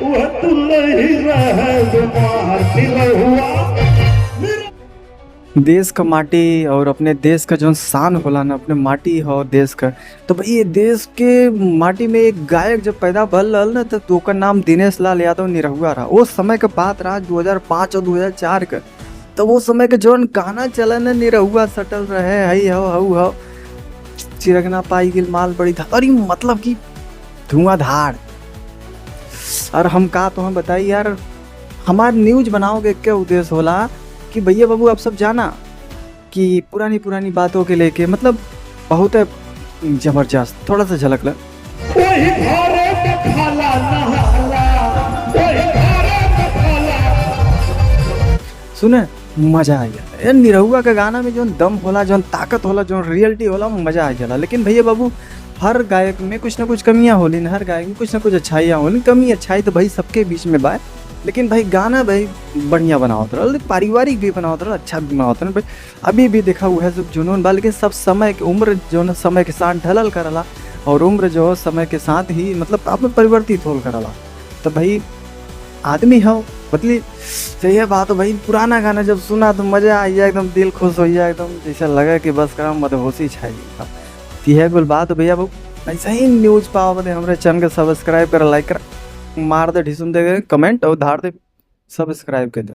वह तुलही रह मार हुआ। देश का माटी और अपने देश का जो शान होला ना, अपने माटी हो देश का। तो भाई ये देश के माटी में एक गायक जब पैदा भल रहल ना, तो ओकर नाम दिनेश लाल यादव निरहुआ रहा। वो समय के बात रहा 2005 और 2004 का। तो वो समय के जौन गाना चला ना, निरहुआ सटल रहे हई हो चिरगना पाई गिल माल बड़ी था, और ये मतलब कि धुआंधार। और हम का तो हम बताइए यार, हमारे न्यूज बनाओगे क्या उद्देश्य होला कि भैया बाबू आप सब जाना कि पुरानी पुरानी बातों के लेके मतलब बहुत है जबरदस्त। थोड़ा सा झलक ला। वही घरे में खाला नहाला, वही घरे में खाला। सुने मजा आ गया यार। निरहुआ का गाना में जो दम होला, जो ताकत होला, जो रियलिटी होला, मजा आ जाला। लेकिन भैया बाबू हर गायक में कुछ ना कुछ कमियां होली न, हर गायक में कुछ ना कुछ अच्छाइयाँ होली। कमी अच्छाई तो भाई सबके बीच में बा, लेकिन भाई गाना भाई बढ़िया बनावत रहा, पारिवारिक भी बनावत रहा, अच्छा भी बनावत रहा भाई। अभी भी देखा हुआ है सब जुनून बा, लेकिन सब समय के उम्र जो न समय के साथ ढलल करला, और उम्र जो समय के साथ ही मतलब आप में परिवर्तित होल करला। तो भाई आदमी हो बदली सही है बात। भाई पुराना गाना जब सुना तो मजा आ गया, एकदम दिल खुश हो गया, एकदम जैसा लगा कि बस काम मदहोशी छाई। यह कुल बात भैया बाबू। ऐसा ही न्यूज पाओ बदे हमारे चैनल के सब्सक्राइब कर, लाइक कर, मार दे ढिसुम दे, कमेंट और धार दे, सब्सक्राइब कर दे।